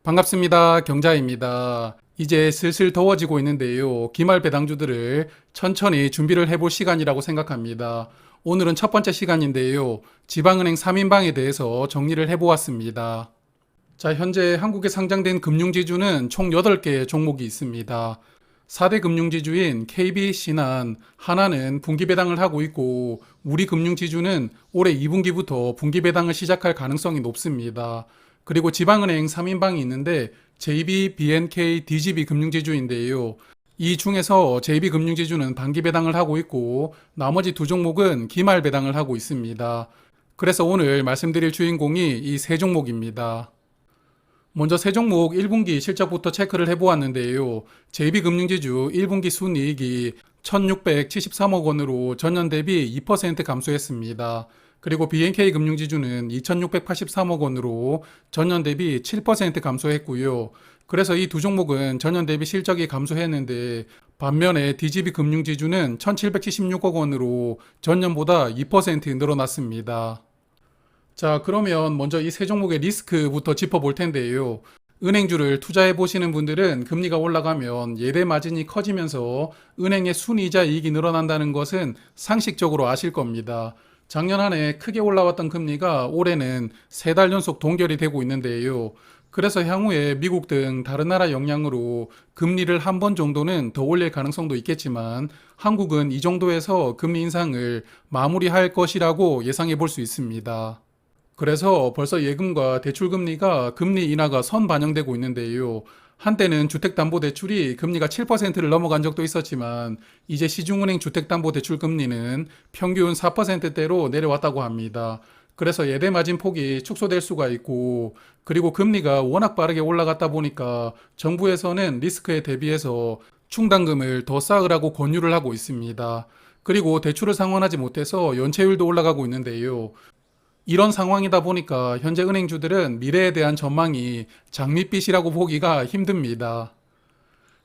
반갑습니다. 경자입니다. 이제 슬슬 더워지고 있는데요. 기말 배당주들을 천천히 준비를 해볼 시간이라고 생각합니다. 오늘은 첫 번째 시간인데요. 지방은행 3인방에 대해서 정리를 해보았습니다. 자, 현재 한국에 상장된 금융지주는 총 8개의 종목이 있습니다. 4대 금융지주인 KB, 신한, 하나는 분기 배당을 하고 있고 우리 금융지주는 올해 2분기부터 분기 배당을 시작할 가능성이 높습니다. 그리고 지방은행 3인방이 있는데 JB, BNK, DGB 금융지주인데요. 이 중에서 JB 금융지주는 반기 배당을 하고 있고 나머지 두 종목은 기말 배당을 하고 있습니다. 그래서 오늘 말씀드릴 주인공이 이 세 종목입니다. 먼저 세 종목 1분기 실적부터 체크를 해보았는데요. JB금융지주 1분기 순이익이 1673억 원으로 전년 대비 2% 감소했습니다. 그리고 BNK금융지주는 2683억 원으로 전년 대비 7% 감소했고요. 그래서 이 두 종목은 전년 대비 실적이 감소했는데 반면에 DGB금융지주는 1776억 원으로 전년보다 2% 늘어났습니다. 자, 그러면 먼저 이 세 종목의 리스크부터 짚어볼 텐데요. 은행주를 투자해 보시는 분들은 금리가 올라가면 예대 마진이 커지면서 은행의 순이자 이익이 늘어난다는 것은 상식적으로 아실 겁니다. 작년 한 해 크게 올라왔던 금리가 올해는 3달 연속 동결이 되고 있는데요. 그래서 향후에 미국 등 다른 나라 영향으로 금리를 한 번 정도는 더 올릴 가능성도 있겠지만 한국은 이 정도에서 금리 인상을 마무리할 것이라고 예상해 볼 수 있습니다. 그래서 벌써 예금과 대출금리가 금리 인하가 선반영되고 있는데요. 한때는 주택담보대출이 금리가 7%를 넘어간 적도 있었지만 이제 시중은행 주택담보대출 금리는 평균 4%대로 내려왔다고 합니다. 그래서 예대 마진 폭이 축소될 수가 있고 그리고 금리가 워낙 빠르게 올라갔다 보니까 정부에서는 리스크에 대비해서 충당금을 더 쌓으라고 권유를 하고 있습니다. 그리고 대출을 상환하지 못해서 연체율도 올라가고 있는데요. 이런 상황이다 보니까 현재 은행주들은 미래에 대한 전망이 장밋빛이라고 보기가 힘듭니다.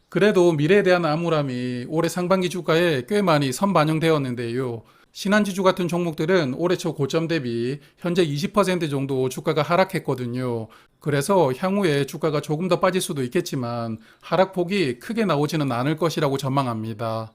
그래도 미래에 대한 암울함이 올해 상반기 주가에 꽤 많이 선반영되었는데요. 신한지주 같은 종목들은 올해 초 고점 대비 현재 20% 정도 주가가 하락했거든요. 그래서 향후에 주가가 조금 더 빠질 수도 있겠지만 하락폭이 크게 나오지는 않을 것이라고 전망합니다.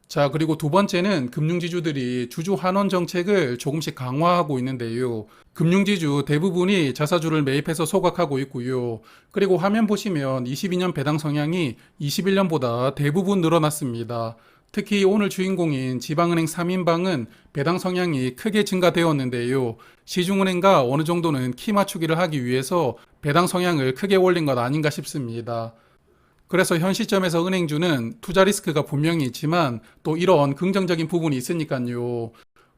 자, 그리고 두 번째는 금융지주들이 주주 환원 정책을 조금씩 강화하고 있는데요. 금융지주 대부분이 자사주를 매입해서 소각하고 있고요. 그리고 화면 보시면 22년 배당 성향이 21년보다 대부분 늘어났습니다. 특히 오늘 주인공인 지방은행 3인방은 배당 성향이 크게 증가되었는데요. 시중은행과 어느 정도는 키 맞추기를 하기 위해서 배당 성향을 크게 올린 것 아닌가 싶습니다. 그래서 현 시점에서 은행주는 투자 리스크가 분명히 있지만 또 이런 긍정적인 부분이 있으니까요.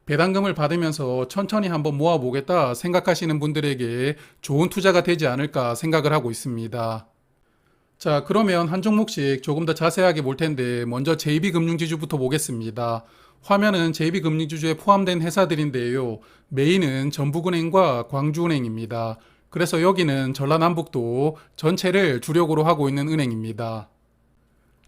배당금을 받으면서 천천히 한번 모아보겠다 생각하시는 분들에게 좋은 투자가 되지 않을까 생각을 하고 있습니다. 자, 그러면 한 종목씩 조금 더 자세하게 볼 텐데 먼저 JB금융지주부터 보겠습니다. 화면은 JB금융지주에 포함된 회사들인데요. 메인은 전북은행과 광주은행입니다. 그래서 여기는 전라남북도 전체를 주력으로 하고 있는 은행입니다.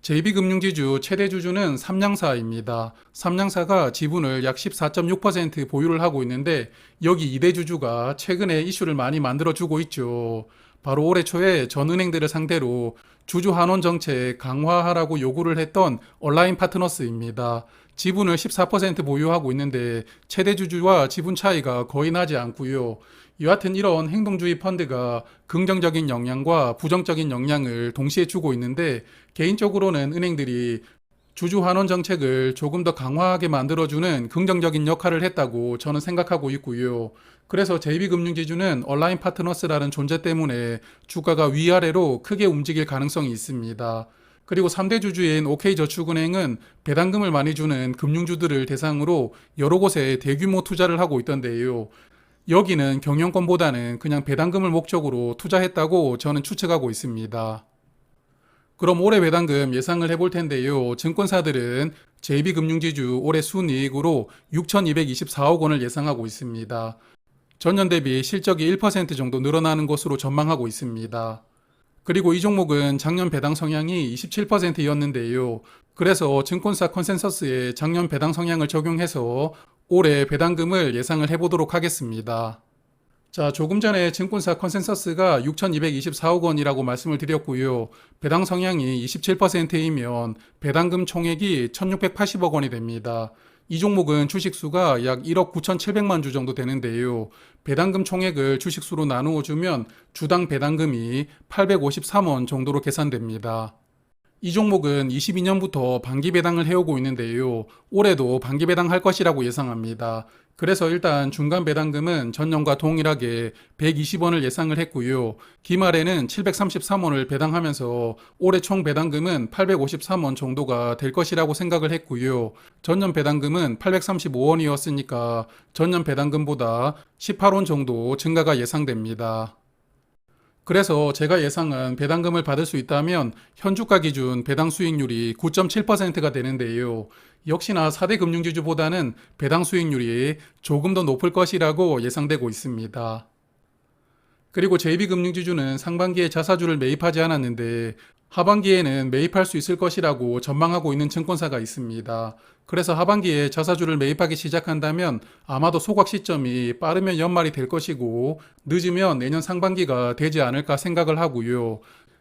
JB금융지주 최대 주주는 삼양사입니다. 삼양사가 지분을 약 14.6% 보유를 하고 있는데 여기 2대 주주가 최근에 이슈를 많이 만들어주고 있죠. 바로 올해 초에 전 은행들을 상대로 주주 환원 정책 강화하라고 요구를 했던 얼라인 파트너스입니다. 지분을 14% 보유하고 있는데 최대 주주와 지분 차이가 거의 나지 않고요. 여하튼 이런 행동주의 펀드가 긍정적인 영향과 부정적인 영향을 동시에 주고 있는데 개인적으로는 은행들이 주주 환원 정책을 조금 더 강화하게 만들어주는 긍정적인 역할을 했다고 저는 생각하고 있고요. 그래서 JB금융지주는 얼라인 파트너스라는 존재 때문에 주가가 위아래로 크게 움직일 가능성이 있습니다. 그리고 3대 주주인 OK저축은행은 배당금을 많이 주는 금융주들을 대상으로 여러 곳에 대규모 투자를 하고 있던데요. 여기는 경영권보다는 그냥 배당금을 목적으로 투자했다고 저는 추측하고 있습니다. 그럼 올해 배당금 예상을 해볼 텐데요. 증권사들은 JB금융지주 올해 순이익으로 6,224억 원을 예상하고 있습니다. 전년 대비 실적이 1% 정도 늘어나는 것으로 전망하고 있습니다. 그리고 이 종목은 작년 배당 성향이 27%였는데요. 그래서 증권사 컨센서스에 작년 배당 성향을 적용해서 올해 배당금을 예상을 해보도록 하겠습니다. 자, 조금 전에 증권사 컨센서스가 6,224억 원이라고 말씀을 드렸고요. 배당 성향이 27%이면 배당금 총액이 1,680억 원이 됩니다. 이 종목은 주식수가 약 1억 9,700만 주 정도 되는데요. 배당금 총액을 주식수로 나누어 주면 주당 배당금이 853원 정도로 계산됩니다. 이 종목은 22년부터 반기 배당을 해오고 있는데요. 올해도 반기 배당할 것이라고 예상합니다. 그래서 일단 중간 배당금은 전년과 동일하게 120원을 예상을 했고요. 기말에는 733원을 배당하면서 올해 총 배당금은 853원 정도가 될 것이라고 생각을 했고요. 전년 배당금은 835원이었으니까 전년 배당금보다 18원 정도 증가가 예상됩니다. 그래서 제가 예상한 배당금을 받을 수 있다면 현주가 기준 배당 수익률이 9.7%가 되는데요. 역시나 4대 금융지주보다는 배당 수익률이 조금 더 높을 것이라고 예상되고 있습니다. 그리고 JB금융지주는 상반기에 자사주를 매입하지 않았는데 하반기에는 매입할 수 있을 것이라고 전망하고 있는 증권사가 있습니다. 그래서 하반기에 자사주를 매입하기 시작한다면 아마도 소각 시점이 빠르면 연말이 될 것이고 늦으면 내년 상반기가 되지 않을까 생각을 하고요.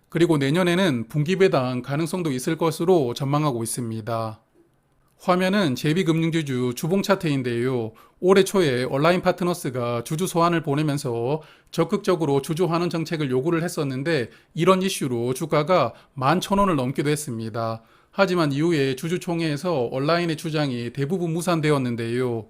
그리고 내년에는 분기 배당 가능성도 있을 것으로 전망하고 있습니다. 화면은 JB금융지주 주봉 차트인데요. 올해 초에 온라인 파트너스가 주주 소환을 보내면서 적극적으로 주주 환원 정책을 요구를 했었는데 이런 이슈로 주가가 11,000원을 넘기도 했습니다. 하지만 이후에 주주총회에서 온라인의 주장이 대부분 무산되었는데요.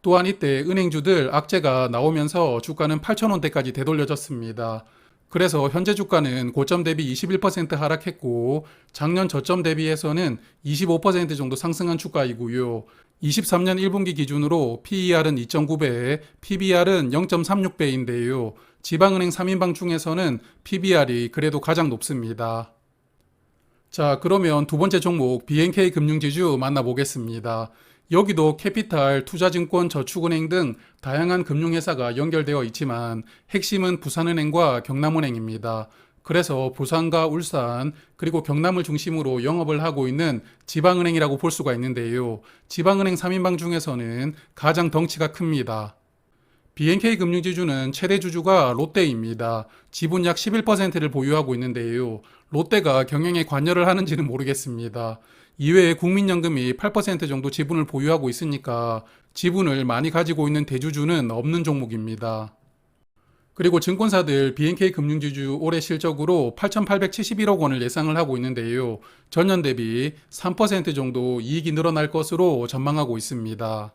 또한 이때 은행주들 악재가 나오면서 주가는 8,000원대까지 되돌려졌습니다. 그래서 현재 주가는 고점 대비 21% 하락했고 작년 저점 대비해서는 25% 정도 상승한 주가이고요. 23년 1분기 기준으로 PER은 2.9배, PBR은 0.36배인데요. 지방은행 3인방 중에서는 PBR이 그래도 가장 높습니다. 자, 그러면 두 번째 종목 BNK 금융지주 만나보겠습니다. 여기도 캐피탈, 투자증권, 저축은행 등 다양한 금융회사가 연결되어 있지만 핵심은 부산은행과 경남은행입니다. 그래서 부산과 울산 그리고 경남을 중심으로 영업을 하고 있는 지방은행이라고 볼 수가 있는데요. 지방은행 3인방 중에서는 가장 덩치가 큽니다. BNK 금융지주는 최대 주주가 롯데입니다. 지분 약 11%를 보유하고 있는데요. 롯데가 경영에 관여를 하는지는 모르겠습니다. 이외에 국민연금이 8% 정도 지분을 보유하고 있으니까 지분을 많이 가지고 있는 대주주는 없는 종목입니다. 그리고 증권사들 BNK 금융지주 올해 실적으로 8,871억 원을 예상을 하고 있는데요. 전년 대비 3% 정도 이익이 늘어날 것으로 전망하고 있습니다.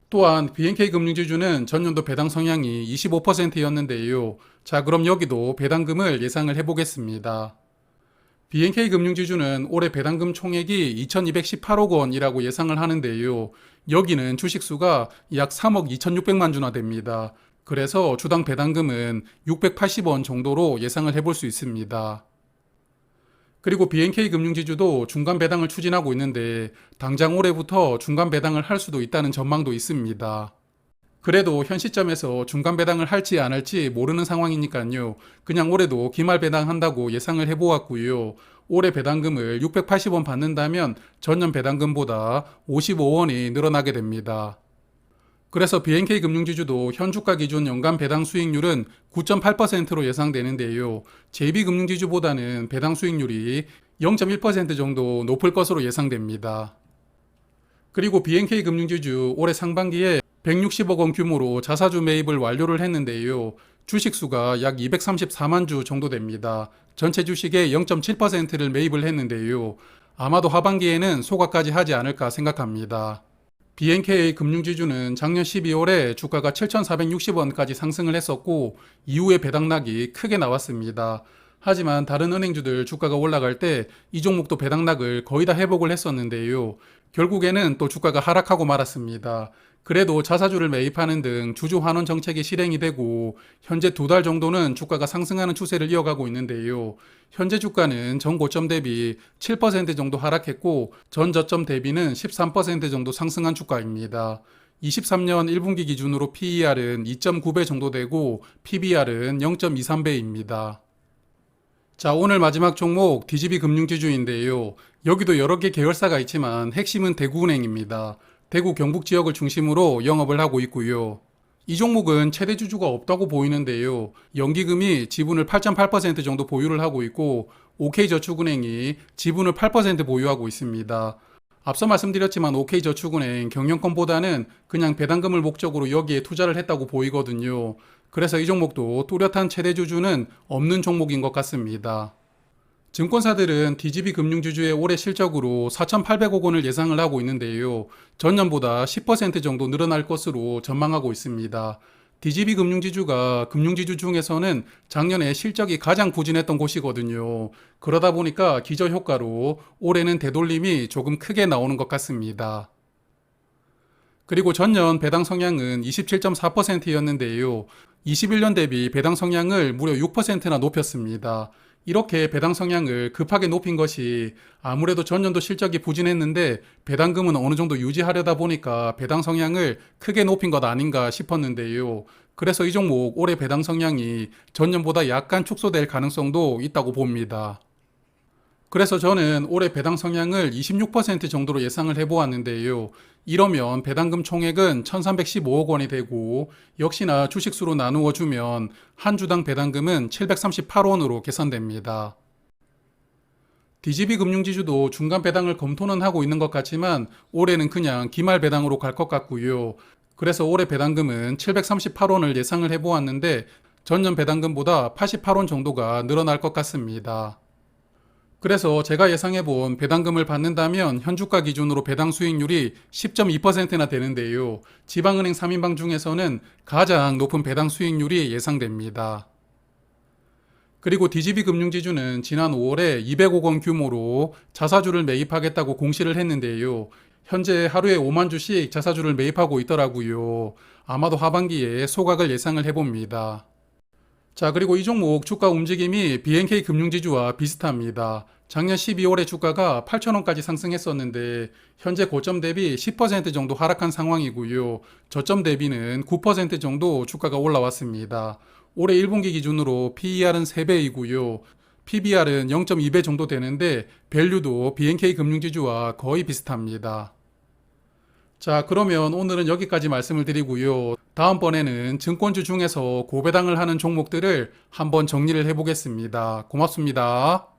또한 BNK 금융지주는 전년도 배당 성향이 25%였는데요. 자, 그럼 여기도 배당금을 예상을 해보겠습니다. BNK 금융지주는 올해 배당금 총액이 2,218억 원이라고 예상을 하는데요. 여기는 주식수가 약 3억 2,600만 주나 됩니다. 그래서 주당 배당금은 680원 정도로 예상을 해볼 수 있습니다. 그리고 BNK 금융지주도 중간 배당을 추진하고 있는데 당장 올해부터 중간 배당을 할 수도 있다는 전망도 있습니다. 그래도 현 시점에서 중간 배당을 할지 안 할지 모르는 상황이니까요. 그냥 올해도 기말 배당한다고 예상을 해보았고요. 올해 배당금을 680원 받는다면 전년 배당금보다 55원이 늘어나게 됩니다. 그래서 BNK 금융지주도 현주가 기준 연간 배당 수익률은 9.8%로 예상되는데요. JB금융지주보다는 배당 수익률이 0.1% 정도 높을 것으로 예상됩니다. 그리고 BNK 금융지주 올해 상반기에 160억 원 규모로 자사주 매입을 완료를 했는데요. 주식수가 약 234만 주 정도 됩니다. 전체 주식의 0.7%를 매입을 했는데요. 아마도 하반기에는 소각까지 하지 않을까 생각합니다. BNK 금융지주는 작년 12월에 주가가 7,460원까지 상승을 했었고 이후에 배당락이 크게 나왔습니다. 하지만 다른 은행주들 주가가 올라갈 때 이 종목도 배당락을 거의 다 회복을 했었는데요. 결국에는 또 주가가 하락하고 말았습니다. 그래도 자사주를 매입하는 등 주주 환원 정책이 실행이 되고 현재 2달 정도는 주가가 상승하는 추세를 이어가고 있는데요. 현재 주가는 전 고점 대비 7% 정도 하락했고 전 저점 대비는 13% 정도 상승한 주가입니다. 23년 1분기 기준으로 PER은 2.9배 정도 되고 PBR은 0.23배입니다. 자, 오늘 마지막 종목 DGB 금융지주인데요. 여기도 여러 개 계열사가 있지만 핵심은 대구은행입니다. 대구 경북 지역을 중심으로 영업을 하고 있고요. 이 종목은 최대 주주가 없다고 보이는데요. 연기금이 지분을 8.8% 정도 보유를 하고 있고 OK저축은행이 지분을 8% 보유하고 있습니다. 앞서 말씀드렸지만 OK저축은행 경영권보다는 그냥 배당금을 목적으로 여기에 투자를 했다고 보이거든요. 그래서 이 종목도 뚜렷한 최대 주주는 없는 종목인 것 같습니다. 증권사들은 DGB 금융지주의 올해 실적으로 4,800억 원을 예상을 하고 있는데요. 전년보다 10% 정도 늘어날 것으로 전망하고 있습니다. DGB 금융지주가 금융지주 중에서는 작년에 실적이 가장 부진했던 곳이거든요. 그러다 보니까 기저효과로 올해는 되돌림이 조금 크게 나오는 것 같습니다. 그리고 전년 배당 성향은 27.4%였는데요. 21년 대비 배당 성향을 무려 6%나 높였습니다. 이렇게 배당 성향을 급하게 높인 것이 아무래도 전년도 실적이 부진했는데 배당금은 어느 정도 유지하려다 보니까 배당 성향을 크게 높인 것 아닌가 싶었는데요. 그래서 이 종목 올해 배당 성향이 전년보다 약간 축소될 가능성도 있다고 봅니다. 그래서 저는 올해 배당 성향을 26% 정도로 예상을 해보았는데요. 이러면 배당금 총액은 1315억 원이 되고 역시나 주식수로 나누어 주면 한 주당 배당금은 738원으로 계산됩니다. DGB 금융지주도 중간 배당을 검토는 하고 있는 것 같지만 올해는 그냥 기말 배당으로 갈 것 같고요. 그래서 올해 배당금은 738원을 예상을 해보았는데 전년 배당금보다 88원 정도가 늘어날 것 같습니다. 그래서 제가 예상해본 배당금을 받는다면 현주가 기준으로 배당 수익률이 10.2%나 되는데요. 지방은행 3인방 중에서는 가장 높은 배당 수익률이 예상됩니다. 그리고 DGB 금융지주는 지난 5월에 200억 원 규모로 자사주를 매입하겠다고 공시를 했는데요. 현재 하루에 5만 주씩 자사주를 매입하고 있더라고요. 아마도 하반기에 소각을 예상을 해봅니다. 자, 그리고 이 종목 주가 움직임이 BNK 금융지주와 비슷합니다. 작년 12월에 주가가 8,000원까지 상승했었는데 현재 고점 대비 10% 정도 하락한 상황이고요. 저점 대비는 9% 정도 주가가 올라왔습니다. 올해 1분기 기준으로 PER은 3배이고요. PBR은 0.2배 정도 되는데 밸류도 BNK 금융지주와 거의 비슷합니다. 자, 그러면 오늘은 여기까지 말씀을 드리고요. 다음번에는 증권주 중에서 고배당을 하는 종목들을 한번 정리를 해보겠습니다. 고맙습니다.